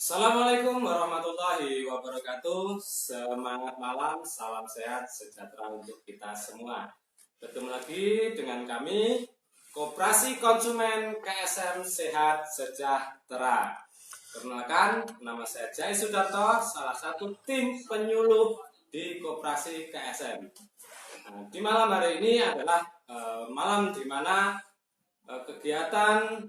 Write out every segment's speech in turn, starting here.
Assalamualaikum warahmatullahi wabarakatuh. Semangat malam, salam sehat, sejahtera untuk kita semua. Bertemu lagi dengan kami, Koperasi Konsumen KSM Sehat Sejahtera. Perkenalkan, nama saya Jai Sudarto, salah satu tim penyuluh di Koperasi KSM. Nah, di malam hari ini adalah malam di mana kegiatan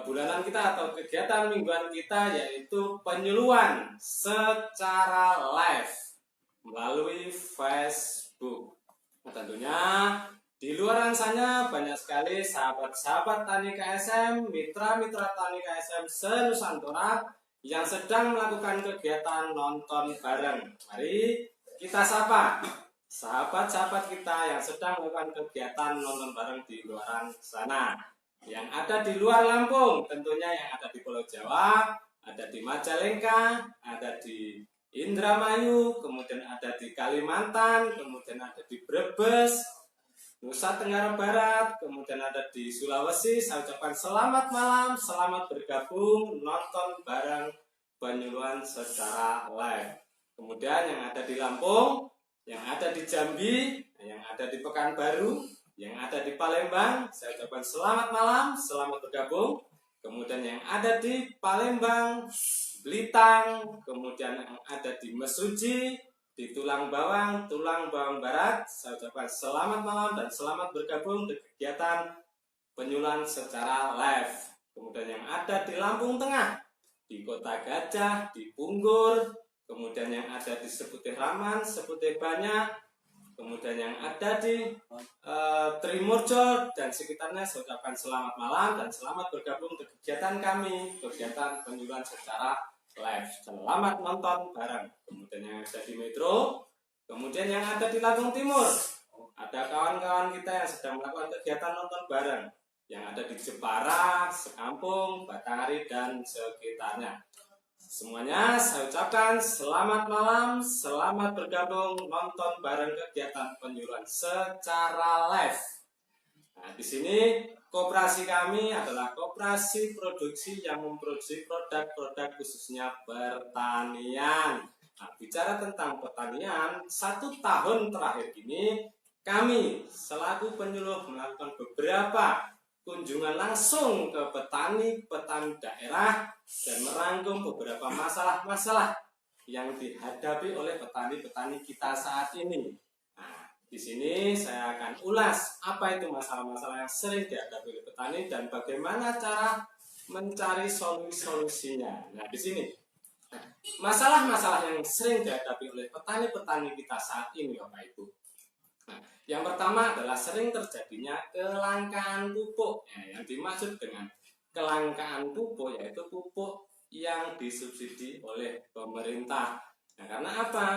bulanan kita atau kegiatan mingguan kita yaitu penyuluhan secara live melalui Facebook. Nah, tentunya di luar sana banyak sekali sahabat-sahabat Tani KSM, mitra-mitra Tani KSM se-Nusantara yang sedang melakukan kegiatan nonton bareng. Mari kita sapa sahabat-sahabat kita yang sedang melakukan kegiatan nonton bareng di luar sana. Yang ada di luar Lampung, tentunya yang ada di Pulau Jawa, ada di Majalengka, ada di Indramayu, kemudian ada di Kalimantan, kemudian ada di Brebes, Nusa Tenggara Barat, kemudian ada di Sulawesi. Saya ucapkan selamat malam, selamat bergabung, nonton bareng penyuluhan secara live. Kemudian yang ada di Lampung, yang ada di Jambi, yang ada di Pekanbaru, yang ada di Palembang, saya ucapkan selamat malam, selamat bergabung. Kemudian yang ada di Palembang, Blitar, kemudian yang ada di Mesuji, di Tulang Bawang Barat, saya ucapkan selamat malam dan selamat bergabung di kegiatan penyuluhan secara live. Kemudian yang ada di Lampung Tengah, di Kota Gajah, di Punggur, kemudian yang ada di Seputih Raman, Seputih Banyak, kemudian yang ada di Trimurjo dan sekitarnya, saya ucapkan selamat malam dan selamat bergabung di kegiatan kami, kegiatan penyuluhan secara live. Selamat nonton bareng. Kemudian yang ada di Metro, kemudian yang ada di Lampung Timur, ada kawan-kawan kita yang sedang melakukan kegiatan nonton bareng, yang ada di Jepara, Sekampung, Batanghari, dan sekitarnya. Semuanya saya ucapkan selamat malam, selamat bergabung nonton bareng kegiatan penyuluhan secara live. Nah, di sini koperasi kami adalah koperasi produksi yang memproduksi produk-produk khususnya pertanian. Nah, bicara tentang pertanian, 1 tahun terakhir ini kami selaku penyuluh melakukan beberapa kunjungan langsung ke petani-petani daerah dan merangkum beberapa masalah-masalah yang dihadapi oleh petani-petani kita saat ini. Nah, di sini saya akan ulas apa itu masalah-masalah yang sering dihadapi oleh petani dan bagaimana cara mencari solusi-solusinya. Nah, di sini masalah-masalah yang sering dihadapi oleh petani-petani kita saat ini apa itu? Nah, yang pertama adalah sering terjadinya kelangkaan pupuk. Yang dimaksud dengan kelangkaan pupuk yaitu pupuk yang disubsidi oleh pemerintah. Nah, karena apa?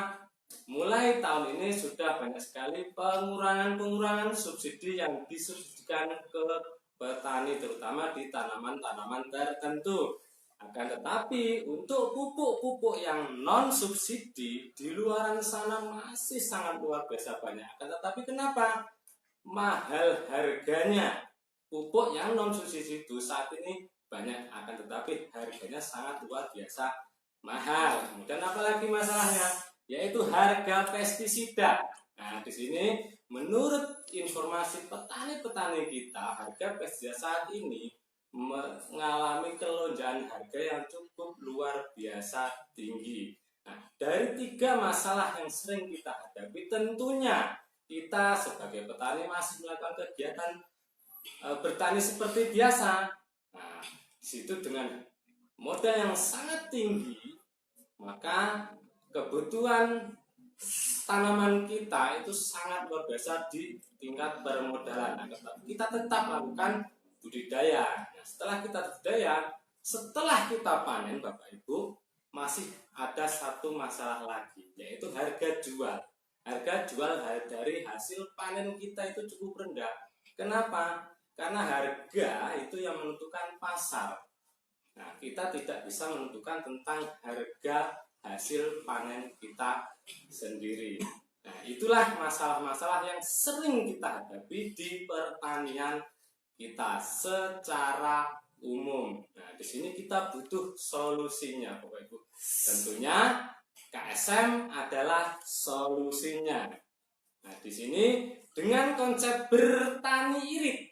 Mulai tahun ini sudah banyak sekali pengurangan subsidi yang disubsidikan ke petani, terutama di tanaman-tanaman tertentu. Akan tetapi untuk pupuk-pupuk yang non subsidi di luar sana masih sangat luar biasa banyak. Akan tetapi kenapa mahal harganya? Pupuk yang non subsidi itu saat ini banyak, akan tetapi harganya sangat luar biasa mahal. Kemudian apalagi masalahnya? Yaitu harga pestisida. Nah, di sini menurut informasi petani-petani kita, harga pestisida saat ini mengalami kelonjakan harga yang cukup luar biasa tinggi. Nah, dari 3 masalah yang sering kita hadapi, tentunya kita sebagai petani masih melakukan kegiatan bertani seperti biasa. Nah, situ dengan modal yang sangat tinggi, maka kebutuhan tanaman kita itu sangat luar biasa di tingkat permodalan. Nah, kita tetap lakukan budidaya. Nah, setelah kita budidaya, setelah kita panen, Bapak Ibu, masih ada 1 masalah lagi, yaitu harga jual. Harga jual dari hasil panen kita itu cukup rendah. Kenapa? Karena harga itu yang menentukan pasar. Nah, kita tidak bisa menentukan tentang harga hasil panen kita sendiri. Nah, itulah masalah-masalah yang sering kita hadapi di pertanian kita secara umum. Nah, di sini kita butuh solusinya, Bapak Ibu. Tentunya KSM adalah solusinya. Nah, di sini dengan konsep bertani irit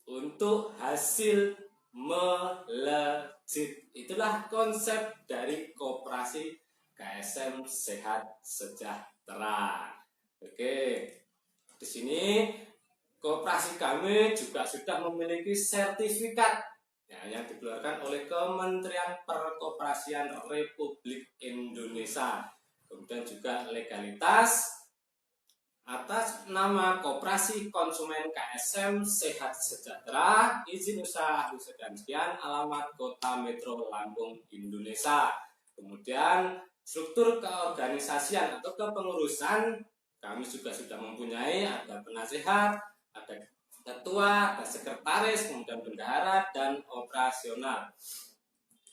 untuk hasil melejit. Itulah konsep dari koperasi KSM Sehat Sejahtera. Oke, di sini koperasi kami juga sudah memiliki sertifikat yang dikeluarkan oleh Kementerian Perkoperasian Republik Indonesia. Kemudian juga legalitas atas nama Koperasi Konsumen KSM Sehat Sejahtera, izin usaha sekian sekian, alamat Kota Metro Lampung, Indonesia. Kemudian struktur keorganisasian atau kepengurusan kami juga sudah mempunyai, ada penasehat, ada ketua, ada sekretaris, kemudian bendahara, dan operasional.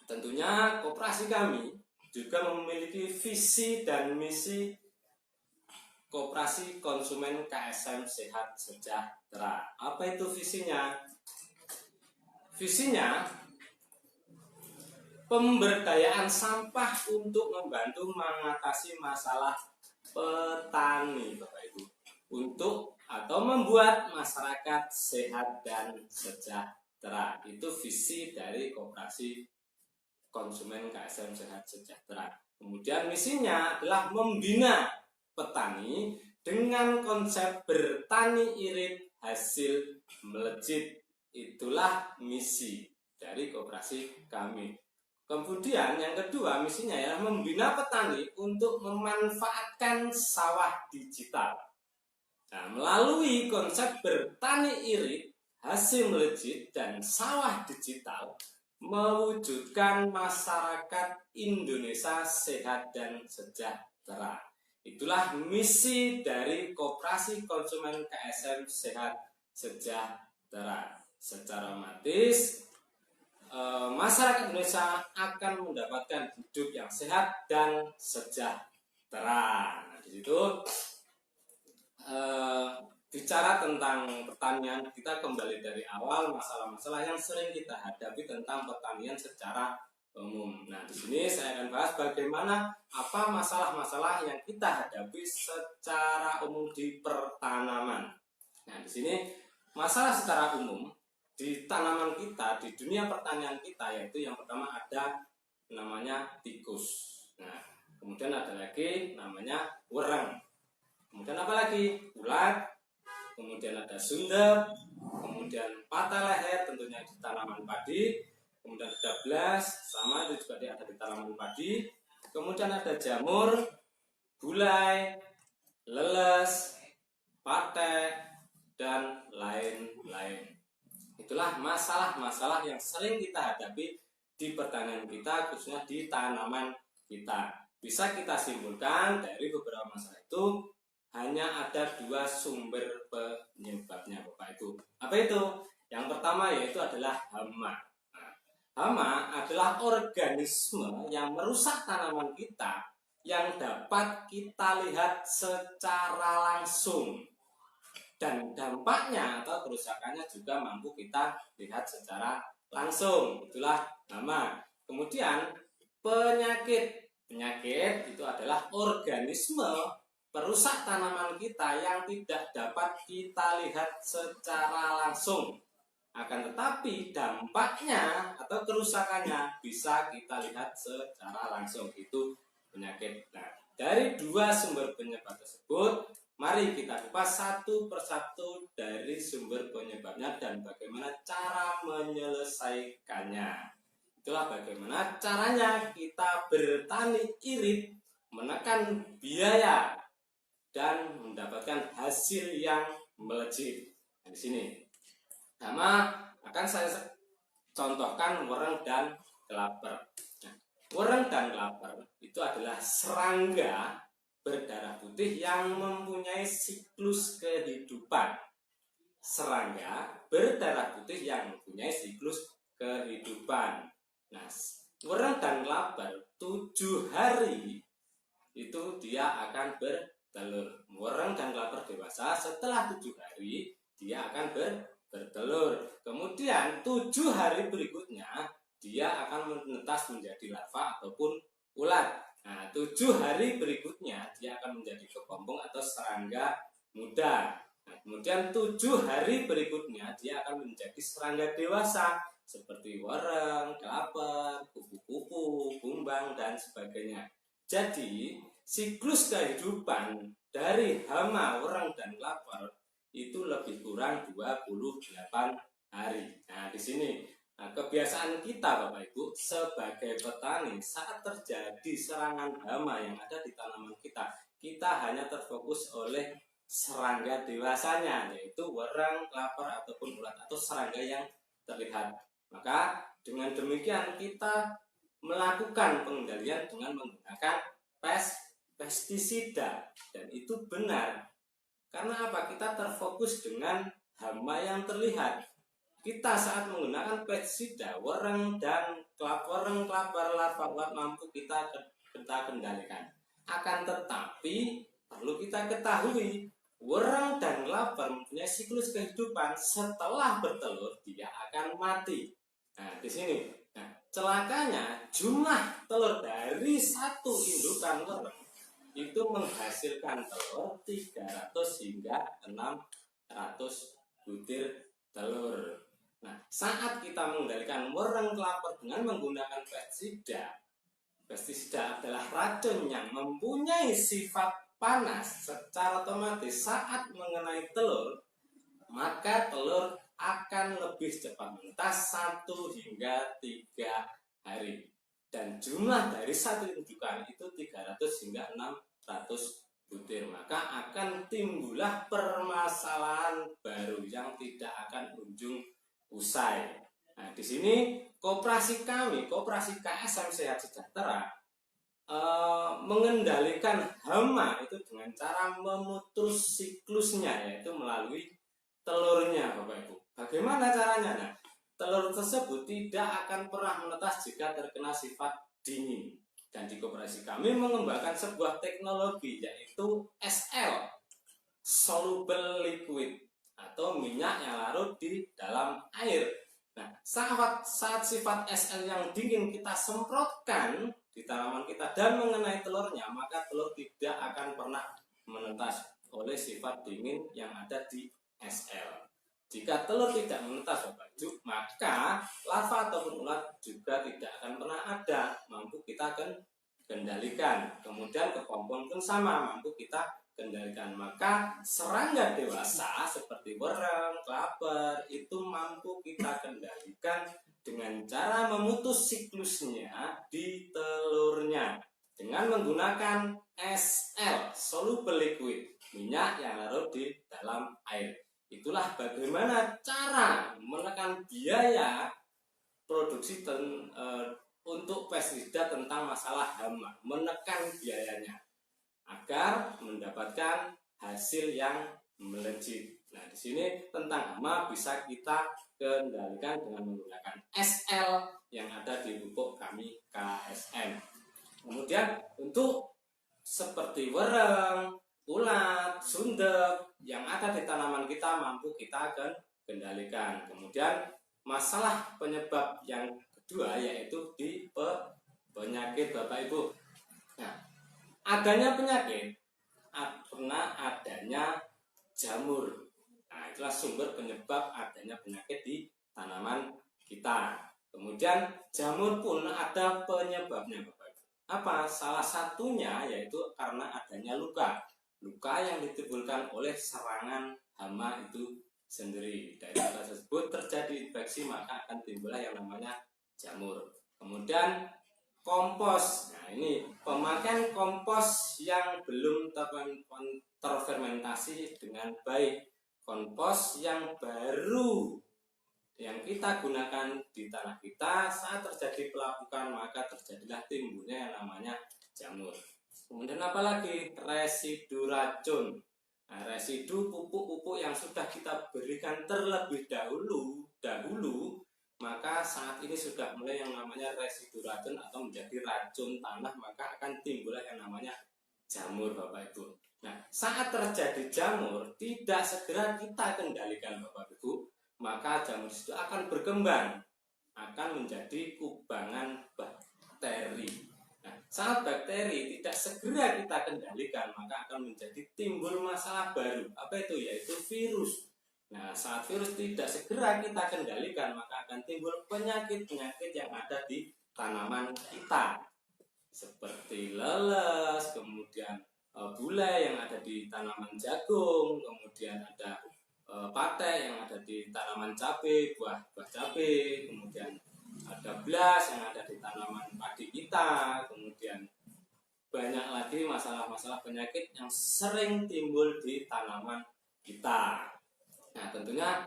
Tentunya koperasi kami juga memiliki visi dan misi Koperasi Konsumen KSM Sehat Sejahtera. Apa itu visinya? Visinya pemberdayaan sampah untuk membantu mengatasi masalah petani, Bapak Ibu, untuk atau membuat masyarakat sehat dan sejahtera. Itu visi dari Koperasi Konsumen KSM Sehat Sejahtera. Kemudian misinya adalah membina petani dengan konsep bertani irit hasil melejit. Itulah misi dari koperasi kami. Kemudian yang kedua misinya adalah membina petani untuk memanfaatkan sawah digital. Nah, melalui konsep bertani irit hasil melejit dan sawah digital mewujudkan masyarakat Indonesia sehat dan sejahtera. Itulah misi dari Koperasi Konsumen KSM Sehat Sejahtera. Secara otomatis masyarakat Indonesia akan mendapatkan hidup yang sehat dan sejahtera. Nah, di situ bicara tentang pertanian, kita kembali dari awal masalah-masalah yang sering kita hadapi tentang pertanian secara umum. Nah, di sini saya akan bahas bagaimana apa masalah-masalah yang kita hadapi secara umum di pertanaman. Nah, di sini masalah secara umum di tanaman kita, di dunia pertanian kita, yaitu yang pertama ada namanya tikus. Nah, kemudian ada lagi namanya wereng. Kemudian apa lagi? Ulat. Kemudian ada sundep. Kemudian patah leher, tentunya di tanaman padi. Kemudian ada blas, sama itu juga ada di tanaman padi. Kemudian ada jamur, gulai, leles, patek, dan lain-lain. Itulah masalah-masalah yang sering kita hadapi di pertanian kita, khususnya di tanaman kita. Bisa kita simpulkan dari beberapa masalah itu hanya ada dua sumber penyebabnya, Bapak Ibu. Apa itu? Yang pertama yaitu adalah hama. Hama adalah organisme yang merusak tanaman kita yang dapat kita lihat secara langsung. Dan dampaknya atau kerusakannya juga mampu kita lihat secara langsung. Itulah hama. Kemudian penyakit. Penyakit itu adalah organisme perusak tanaman kita yang tidak dapat kita lihat secara langsung. Akan tetapi dampaknya atau kerusakannya bisa kita lihat secara langsung. Itu penyakit. Nah, dari dua sumber penyebab tersebut, mari kita kupas satu persatu dari sumber penyebabnya dan bagaimana cara menyelesaikannya. Itulah bagaimana caranya kita bertani irit, menekan biaya dan mendapatkan hasil yang melejit. Nah, di sini sama akan saya contohkan wereng dan kelaper. Nah, wereng dan kelaper itu adalah serangga berdarah putih yang mempunyai siklus kehidupan. Serangga berdarah putih yang mempunyai siklus kehidupan. Nah, wereng dan kelaper 7 hari itu dia akan bertelur. Wereng dan kelaper dewasa setelah 7 hari dia akan bertelur. Kemudian kemudian 7 hari berikutnya dia akan menetas menjadi larva ataupun ulat. Nah, 7 hari berikutnya dia akan menjadi kepompong atau serangga muda. Nah, kemudian 7 hari berikutnya dia akan menjadi serangga dewasa seperti wereng, kelapar, kupu-kupu, kumbang, dan sebagainya. Jadi, siklus kehidupan dari hama, wereng, dan kelapar itu lebih kurang 28 hari. Nah, di sini kebiasaan kita Bapak Ibu sebagai petani saat terjadi serangan hama yang ada di tanaman kita, kita hanya terfokus oleh serangga dewasanya, yaitu wereng, kelapar, ataupun ulat, atau serangga yang terlihat. Maka dengan demikian kita melakukan pengendalian dengan menggunakan pestisida, dan itu benar. Karena apa? Kita terfokus dengan hama yang terlihat. Kita saat menggunakan pestisida, wereng dan kelapar, larva ulat mampu kita kendalikan. Akan tetapi perlu kita ketahui, wereng dan kelapar mempunyai siklus kehidupan. Setelah bertelur dia akan mati. Nah, di sini. Nah, celakanya jumlah telur dari satu indukan wereng itu menghasilkan telur 300 hingga 600 butir telur. Nah, saat kita mengendalikan wereng kelapar dengan menggunakan pestisida, pestisida adalah racun yang mempunyai sifat panas. Secara otomatis saat mengenai telur, maka telur akan lebih cepat menetas 1 hingga 3 hari. Dan jumlah dari satu indukan itu 300 hingga 600 butir. Maka akan timbullah permasalahan baru yang tidak akan ujung usai. Nah, di sini koperasi kami, koperasi KSM Sehat Sejahtera, mengendalikan hama itu dengan cara memutus siklusnya, yaitu melalui telurnya Bapak Ibu. Bagaimana caranya? Nah, telur tersebut tidak akan pernah menetas jika terkena sifat dingin. Dan di koperasi kami mengembangkan sebuah teknologi, yaitu SL, soluble liquid, atau minyak yang larut di dalam air. Nah, saat sifat SL yang dingin kita semprotkan di tanaman kita dan mengenai telurnya, maka telur tidak akan pernah menetas oleh sifat dingin yang ada di SL. Jika telur tidak menetas Bapak Ibu, maka larva ataupun ulat juga tidak akan pernah ada, mampu kita kendalikan. Kemudian kepompong pun sama, mampu kita kendalikan. Maka serangga dewasa seperti wereng, kelapar itu mampu kita kendalikan dengan cara memutus siklusnya di telurnya dengan menggunakan SL, soluble liquid, minyak yang larut di dalam air. Itulah bagaimana cara menekan biaya produksi untuk pestisida tentang masalah hama, menekan biayanya agar mendapatkan hasil yang melejit. Nah, di sini tentang hama bisa kita kendalikan dengan menggunakan SL yang ada di pupuk kami KSM. Kemudian untuk seperti wereng, ulat, sundep yang ada di tanaman kita mampu kita akan kendalikan. Kemudian masalah penyebab yang kedua yaitu di penyakit Bapak Ibu. Nah, adanya penyakit karena adanya jamur. Nah, itulah sumber penyebab adanya penyakit di tanaman kita. Kemudian jamur pun ada penyebabnya Bapak Ibu. Apa? Salah satunya yaitu karena adanya luka. Luka yang ditimbulkan oleh serangan hama itu sendiri. Dari luka tersebut terjadi infeksi, maka akan timbullah yang namanya jamur. Kemudian kompos. Nah, ini pemakaian kompos yang belum terfermentasi dengan baik. Kompos yang baru yang kita gunakan di tanah kita saat terjadi pelapukan, maka terjadilah timbulnya yang namanya jamur. Kemudian apalagi residu racun. Nah, residu pupuk-pupuk yang sudah kita berikan terlebih dahulu, maka saat ini sudah mulai yang namanya residu racun atau menjadi racun tanah, maka akan timbullah yang namanya jamur Bapak Ibu. Nah, saat terjadi jamur tidak segera kita kendalikan Bapak Ibu, maka jamur itu akan berkembang, akan menjadi kubangan bakteri. Nah, saat bakteri tidak segera kita kendalikan, maka akan menjadi timbul masalah baru. Apa itu? Yaitu virus. Nah, saat virus tidak segera kita kendalikan, maka akan timbul penyakit-penyakit yang ada di tanaman kita, seperti leles, kemudian bulai yang ada di tanaman jagung, kemudian ada pate yang ada di tanaman cabai, buah cabai, kemudian ada blas yang ada di tanaman padi kita, kemudian banyak lagi masalah-masalah penyakit yang sering timbul di tanaman kita. Nah, tentunya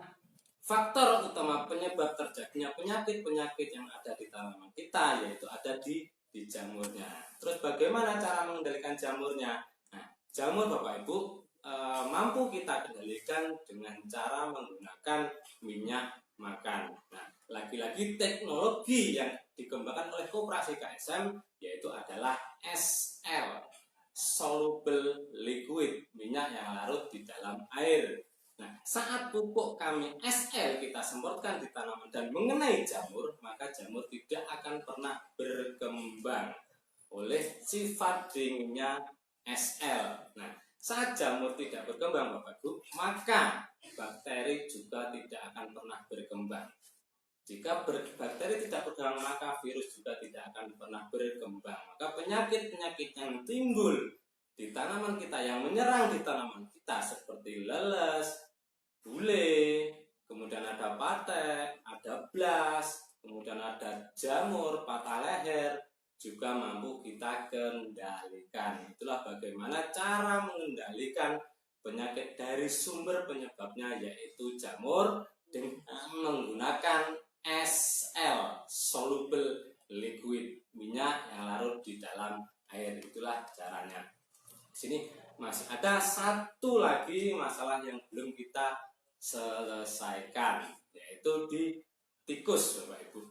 faktor utama penyebab terjadinya penyakit-penyakit yang ada di tanaman kita yaitu ada di jamurnya. Terus bagaimana cara mengendalikan jamurnya? Nah, jamur Bapak Ibu mampu kita kendalikan dengan cara menggunakan minyak makan. Nah, lagi-lagi teknologi yang dikembangkan oleh Koperasi KSM yaitu adalah SL, soluble liquid, minyak yang larut di dalam air. Nah, saat pupuk kami SL kita semprotkan di tanaman dan mengenai jamur, maka jamur tidak akan pernah berkembang oleh sifat dinginnya SL. Nah, saat jamur tidak berkembang Bapak Ibu, maka bakteri juga tidak akan pernah berkembang. Jika bakteri tidak berkembang, maka virus juga tidak akan pernah berkembang. Maka penyakit-penyakit yang timbul di tanaman kita, yang menyerang di tanaman kita seperti leles, bule, kemudian ada pate, ada blas, kemudian ada jamur, patah leher, juga mampu kita kendalikan. Itulah bagaimana cara mengendalikan penyakit dari sumber penyebabnya, yaitu jamur, dengan menggunakan SL, soluble liquid, minyak yang larut di dalam air. Itulah caranya. Di sini masih ada satu lagi masalah yang belum kita selesaikan, yaitu di tikus Bapak Ibu.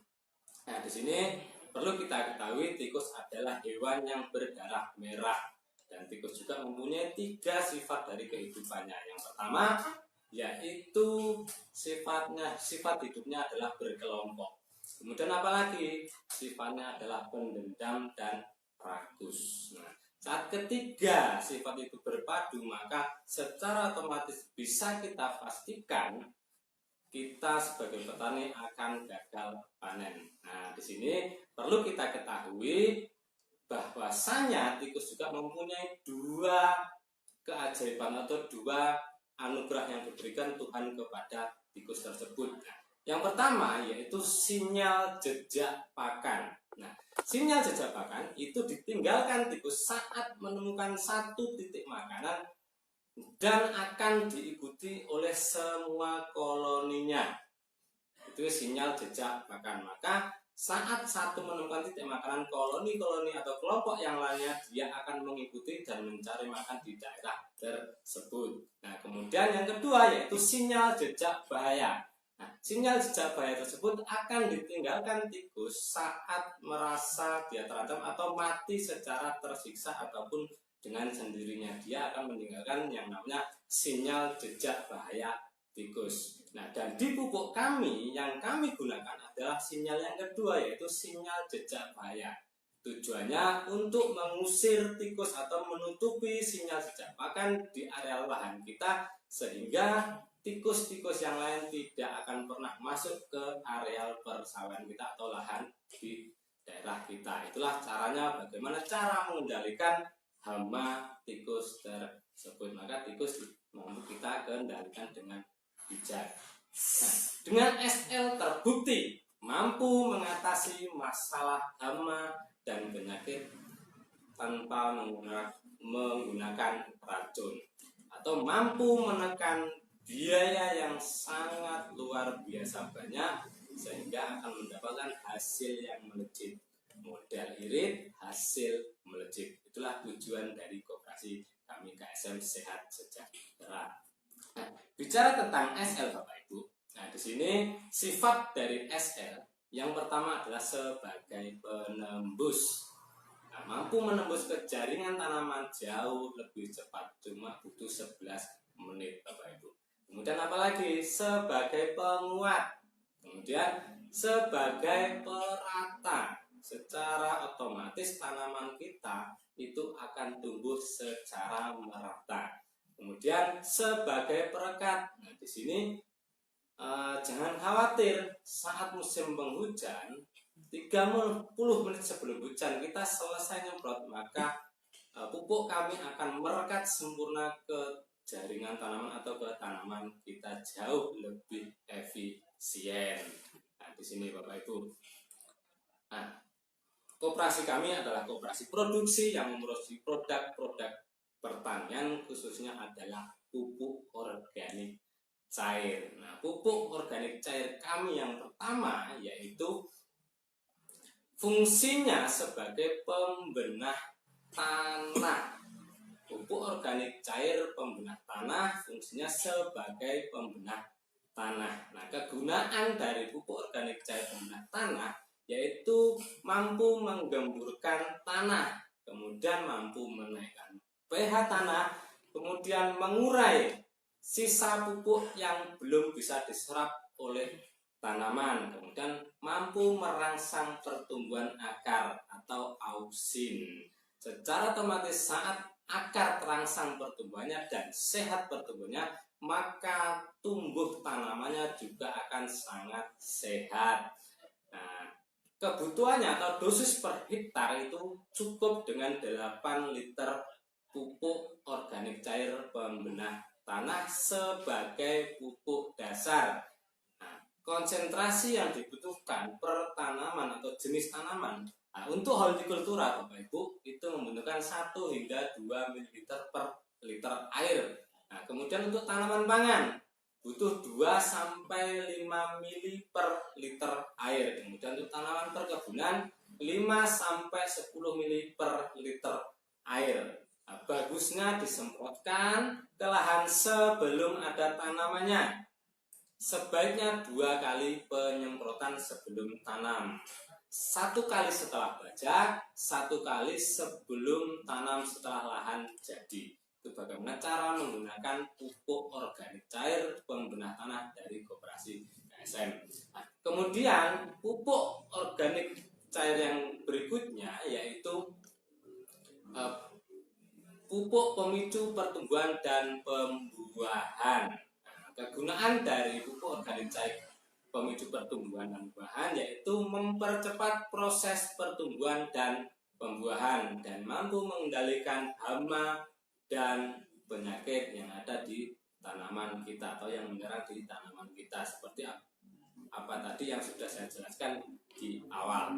Nah, di sini perlu kita ketahui tikus adalah hewan yang berdarah merah, dan tikus juga mempunyai 3 sifat dari kehidupannya. Yang pertama yaitu sifat hidupnya adalah berkelompok. Kemudian apalagi? Sifatnya adalah pendendam dan rakus. Nah, saat ketiga sifat itu berpadu, maka secara otomatis bisa kita pastikan kita sebagai petani akan gagal panen. Nah, di sini perlu kita ketahui bahwasanya tikus juga mempunyai 2 keajaiban atau 2 anugerah yang diberikan Tuhan kepada tikus tersebut. Nah, yang pertama yaitu sinyal jejak pakan. Nah, sinyal jejak pakan itu ditinggalkan tikus saat menemukan satu titik makanan dan akan diikuti oleh semua koloninya. Itu sinyal jejak pakan. Maka saat satu menemukan titik makanan, koloni-koloni atau kelompok yang lainnya dia akan mengikuti dan mencari makan di daerah tersebut. Nah, kemudian yang kedua yaitu sinyal jejak bahaya. Nah, sinyal jejak bahaya tersebut akan ditinggalkan tikus saat merasa dia terancam atau mati secara tersiksa ataupun dengan sendirinya. Dia akan meninggalkan yang namanya sinyal jejak bahaya tikus. Nah, dan di pupuk kami yang kami gunakan adalah sinyal yang kedua, yaitu sinyal jejak bahaya. Tujuannya untuk mengusir tikus atau menutupi sinyal jejak pakan di area lahan kita, sehingga tikus-tikus yang lain tidak akan pernah masuk ke areal persawahan kita atau lahan di daerah kita. Itulah caranya, bagaimana cara mengendalikan hama tikus tersebut. Maka tikus mampu kita kendalikan dengan bijak. Nah, dengan SL terbukti mampu mengatasi masalah hama dan penyakit tanpa menggunakan racun, atau mampu menekan biaya yang sangat luar biasa banyak sehingga akan mendapatkan hasil yang melejit. Modal irit, hasil melejit. Itulah tujuan dari koperasi kami KSM Sehat Sejahtera. Nah, bicara tentang SL Bapak Ibu. Nah, di sini sifat dari SL yang pertama adalah sebagai penembus. Nah, mampu menembus ke jaringan tanaman jauh lebih cepat, cuma butuh 11 menit Bapak Ibu. Kemudian apalagi? Sebagai penguat. Kemudian sebagai perata. Secara otomatis tanaman kita itu akan tumbuh secara merata. Kemudian sebagai perekat. Nah, di sini jangan khawatir saat musim penghujan 30 menit sebelum hujan kita selesai nyemprot, maka pupuk kami akan merekat sempurna ke jaringan tanaman atau ke tanaman kita jauh lebih efisien. Nah, di sini Bapak Ibu. Nah, koperasi kami adalah koperasi produksi yang memproduksi produk-produk pertanian, khususnya adalah pupuk organik cair. Nah, pupuk organik cair kami yang pertama yaitu fungsinya sebagai pembenah tanah. Pupuk organik cair pembenah tanah fungsinya sebagai pembenah tanah. Nah, kegunaan dari pupuk organik cair pembenah tanah yaitu mampu menggemburkan tanah, kemudian mampu menaikkan pH tanah, kemudian mengurai sisa pupuk yang belum bisa diserap oleh tanaman, kemudian mampu merangsang pertumbuhan akar atau ausin. Secara otomatis saat akar terangsang pertumbuhannya dan sehat pertumbuhannya, maka tumbuh tanamannya juga akan sangat sehat. Nah, kebutuhannya atau dosis per hektar itu cukup dengan 8 liter pupuk organik cair pembenah tanah sebagai pupuk dasar. Nah, konsentrasi yang dibutuhkan per tanaman atau jenis tanaman, nah, untuk hortikultura Bapak Ibu itu membutuhkan 1 hingga 2 ml per liter air. Nah, kemudian untuk tanaman pangan butuh 2 sampai 5 ml per liter air. Kemudian untuk tanaman perkebunan 5 sampai 10 ml per liter air. Nah, bagusnya disemprotkan ke lahan sebelum ada tanamannya. Sebaiknya 2 kali penyemprotan sebelum tanam. 1 kali setelah bajak, 1 kali sebelum tanam setelah lahan jadi. Itu bagaimana cara menggunakan pupuk organik cair pembenah tanah dari Koperasi KSM. Nah, kemudian pupuk organik cair yang berikutnya yaitu pupuk pemicu pertumbuhan dan pembuahan. Nah, kegunaan dari pupuk organik cair pemicu pertumbuhan dan pembuahan yaitu mempercepat proses pertumbuhan dan pembuahan dan mampu mengendalikan hama dan penyakit yang ada di tanaman kita atau yang menyerang di tanaman kita seperti apa tadi yang sudah saya jelaskan di awal.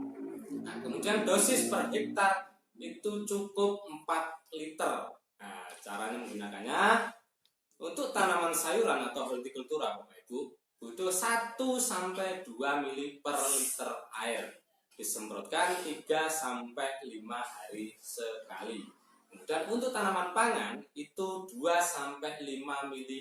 Nah, kemudian dosis per hektar itu cukup 4 liter. Nah, caranya menggunakannya untuk tanaman sayuran atau hortikultura Bapak Ibu butuh 1 sampai 2 ml per liter air. Disemprotkan 3 sampai 5 hari sekali. Kemudian untuk tanaman pangan itu 2 sampai 5 ml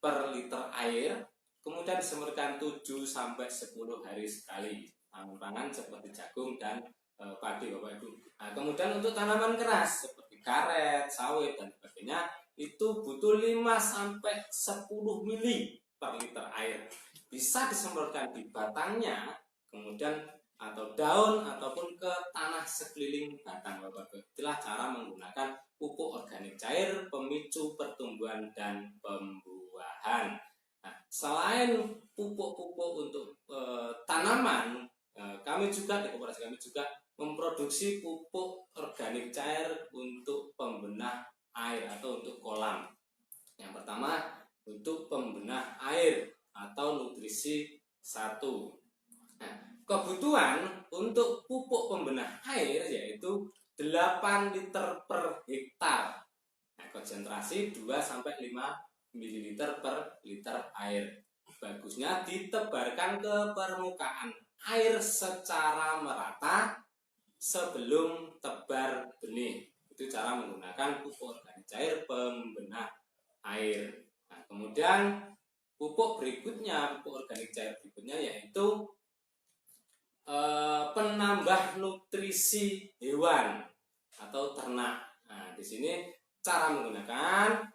per liter air. Kemudian disemprotkan 7 sampai 10 hari sekali. Tanaman pangan seperti jagung dan padi Bapak Ibu. Nah, kemudian untuk tanaman keras seperti karet, sawit dan sebagainya itu butuh 5 sampai 10 ml per liter air. Bisa disemprotkan di batangnya, kemudian atau daun ataupun ke tanah sekeliling batang Bapak Ibu. Itulah cara menggunakan pupuk organik cair pemicu pertumbuhan dan pembuahan. Nah, selain pupuk-pupuk untuk tanaman, kami juga di koperasi kami juga memproduksi pupuk organik cair untuk pembenah air atau untuk kolam. Yang pertama untuk pembenah air atau nutrisi 1. Nah, kebutuhan untuk pupuk pembenah air yaitu 8 liter per hektar. Nah, konsentrasi 2 sampai 5 ml per liter air. Bagusnya ditebarkan ke permukaan air secara merata sebelum tebar benih. Itu cara menggunakan pupuk organik cair pembenah air. Nah, kemudian pupuk berikutnya, pupuk organik cair berikutnya yaitu penambah nutrisi hewan atau ternak. Nah, di sini cara menggunakan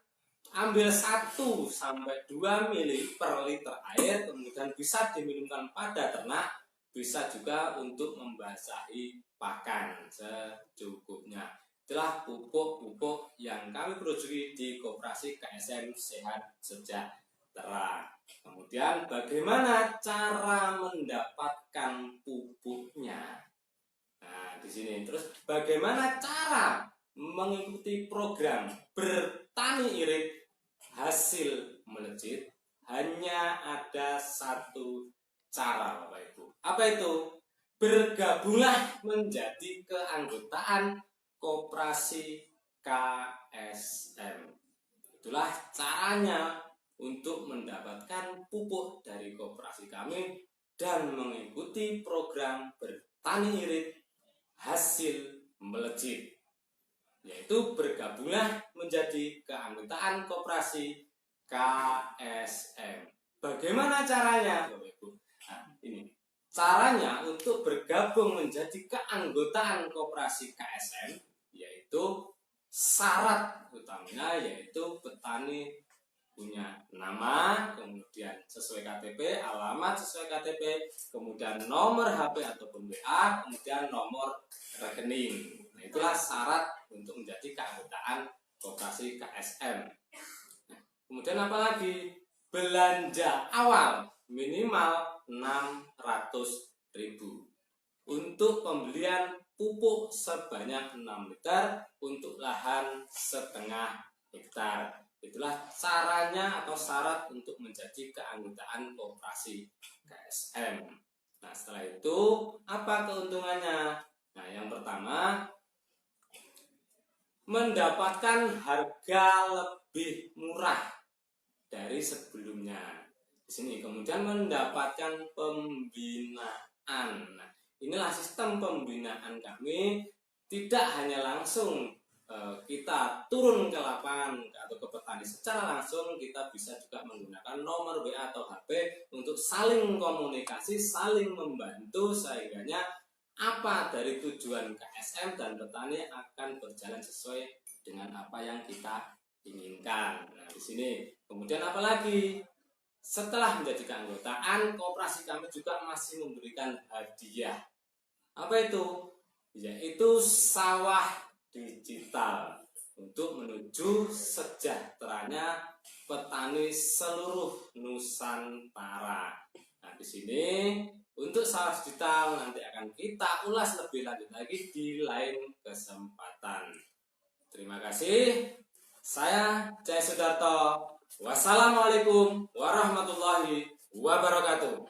ambil 1 sampai 2 mili per liter air, kemudian bisa diminumkan pada ternak, bisa juga untuk membasahi pakan secukupnya. Itulah pupuk-pupuk yang kami produksi di Koperasi KSM Sehat Sejahtera. Kemudian bagaimana cara mendapatkan pupuknya? Nah, di sini terus bagaimana cara mengikuti program bertani irit hasil melejit? Hanya ada satu cara, Bapak Ibu. Apa itu? Bergabunglah menjadi keanggotaan Koperasi KSM. Itulah caranya untuk mendapatkan pupuk dari koperasi kami dan mengikuti program bertani irit hasil melejit, yaitu bergabunglah menjadi keanggotaan Koperasi KSM. Bagaimana caranya, Bapak Ibu? Nah, ini caranya untuk bergabung menjadi keanggotaan Koperasi KSM, yaitu syarat utamanya yaitu petani punya nama, kemudian sesuai KTP, alamat sesuai KTP, kemudian nomor HP ataupun WA, kemudian nomor rekening. Nah, itulah syarat untuk menjadi keanggotaan Koperasi KSM. Nah, kemudian apalagi? Belanja awal minimal 600.000 untuk pembelian pupuk sebanyak 6 liter untuk lahan setengah hektar. Itulah caranya atau syarat untuk menjadi keanggotaan Koperasi KSM. Nah, setelah itu apa keuntungannya? Nah, yang pertama, mendapatkan harga lebih murah dari sebelumnya. Di sini kemudian mendapatkan pembinaan. Nah, inilah sistem pembinaan kami, tidak hanya langsung kita turun ke lapangan atau ke petani secara langsung, kita bisa juga menggunakan nomor WA atau HP untuk saling komunikasi, saling membantu, sehingga apa dari tujuan KSM dan petani akan berjalan sesuai dengan apa yang kita inginkan. Nah, di sini kemudian apalagi? Setelah menjadi keanggotaan, koperasi kami juga masih memberikan hadiah. Apa itu? Yaitu sawah digital untuk menuju sejahteranya petani seluruh Nusantara. Nah, di sini untuk sawah digital nanti akan kita ulas lebih lanjut lagi di lain kesempatan. Terima kasih. Saya Jaya Sudarto. Wassalamualaikum warahmatullahi wabarakatuh.